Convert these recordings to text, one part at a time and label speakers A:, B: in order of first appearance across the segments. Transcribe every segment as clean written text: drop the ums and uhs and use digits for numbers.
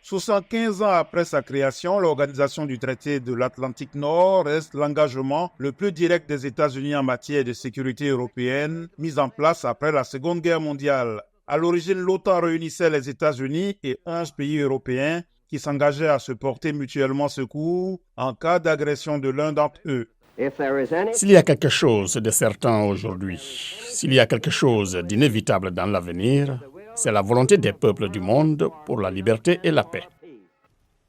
A: 75 ans après sa création, l'Organisation du traité de l'Atlantique Nord reste l'engagement le plus direct des États-Unis en matière de sécurité européenne, mis en place après la Seconde Guerre mondiale. À l'origine, l'OTAN réunissait les États-Unis et 11 pays européens qui s'engageaient à se porter mutuellement secours en cas d'agression de l'un d'entre eux.
B: S'il y a quelque chose de certain aujourd'hui, s'il y a quelque chose d'inévitable dans l'avenir, c'est la volonté des peuples du monde pour la liberté et la paix.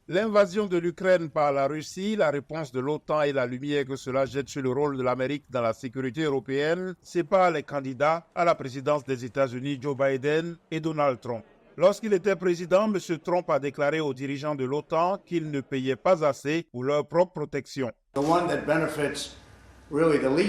A: L'invasion de l'Ukraine par la Russie, la réponse de l'OTAN et la lumière que cela jette sur le rôle de l'Amérique dans la sécurité européenne séparent les candidats à la présidence des États-Unis Joe Biden et Donald Trump. Lorsqu'il était président, M. Trump a déclaré aux dirigeants de l'OTAN qu'ils ne payaient pas assez pour leur propre protection.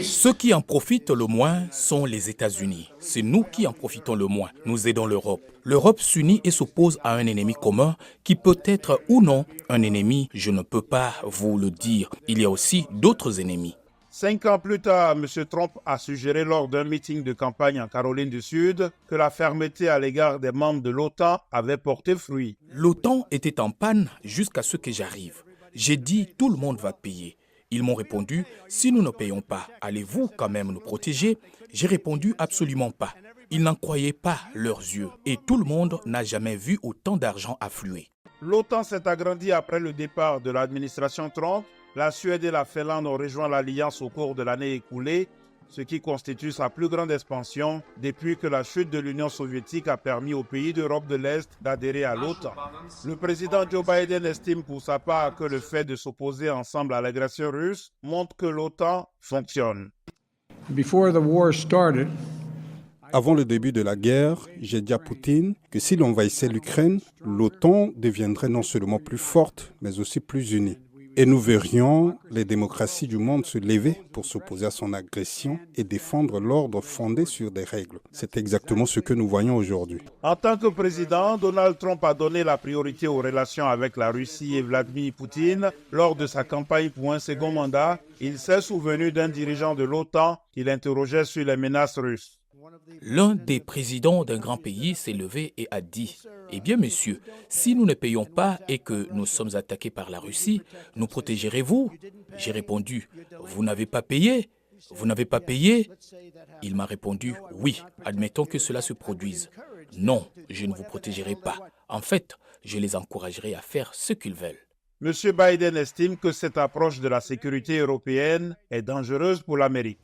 C: Ceux qui en profitent le moins sont les États-Unis. C'est nous qui en profitons le moins. Nous aidons l'Europe. L'Europe s'unit et s'oppose à un ennemi commun qui peut être ou non un ennemi. Je ne peux pas vous le dire. Il y a aussi d'autres ennemis.
A: 5 ans plus tard, M. Trump a suggéré lors d'un meeting de campagne en Caroline du Sud que la fermeté à l'égard des membres de l'OTAN avait porté fruit.
C: L'OTAN était en panne jusqu'à ce que j'arrive. J'ai dit tout le monde va payer. Ils m'ont répondu, si nous ne payons pas, allez-vous quand même nous protéger? J'ai répondu absolument pas. Ils n'en croyaient pas leurs yeux et tout le monde n'a jamais vu autant d'argent affluer.
A: L'OTAN s'est agrandie après le départ de l'administration Trump. La Suède et la Finlande ont rejoint l'Alliance au cours de l'année écoulée, ce qui constitue sa plus grande expansion depuis que la chute de l'Union soviétique a permis aux pays d'Europe de l'Est d'adhérer à l'OTAN. Le président Joe Biden estime pour sa part que le fait de s'opposer ensemble à l'agression russe montre que l'OTAN fonctionne.
D: Avant le début de la guerre, j'ai dit à Poutine que s'il envahissait l'Ukraine, l'OTAN deviendrait non seulement plus forte, mais aussi plus unie. Et nous verrions les démocraties du monde se lever pour s'opposer à son agression et défendre l'ordre fondé sur des règles. C'est exactement ce que nous voyons aujourd'hui.
A: En tant que président, Donald Trump a donné la priorité aux relations avec la Russie et Vladimir Poutine. Lors de sa campagne pour un second mandat, il s'est souvenu d'un dirigeant de l'OTAN qu'il interrogeait sur les menaces russes.
C: L'un des présidents d'un grand pays s'est levé et a dit « Eh bien, monsieur, si nous ne payons pas et que nous sommes attaqués par la Russie, nous protégerez-vous » J'ai répondu « Vous n'avez pas payé ? Vous n'avez pas payé ?» Il m'a répondu « Oui, admettons que cela se produise. Non, je ne vous protégerai pas. En fait, je les encouragerai à faire ce qu'ils veulent. »
A: M. Biden estime que cette approche de la sécurité européenne est dangereuse pour l'Amérique.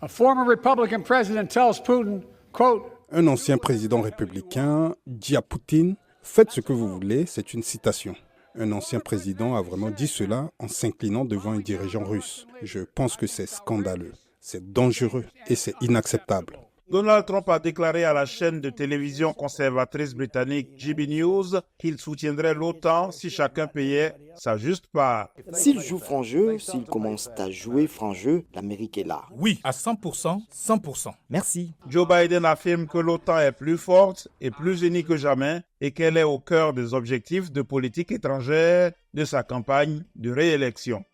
D: Un ancien président républicain dit à Poutine « Faites ce que vous voulez », c'est une citation. Un ancien président a vraiment dit cela en s'inclinant devant un dirigeant russe. Je pense que c'est scandaleux, c'est dangereux et c'est inacceptable.
A: Donald Trump a déclaré à la chaîne de télévision conservatrice britannique GB News qu'il soutiendrait l'OTAN si chacun payait sa juste part.
E: S'ils jouent franc jeu, s'ils commencent à jouer franc jeu, l'Amérique est là.
C: Oui, à 100%, 100%.
E: Merci.
A: Joe Biden affirme que l'OTAN est plus forte et plus unie que jamais et qu'elle est au cœur des objectifs de politique étrangère de sa campagne de réélection.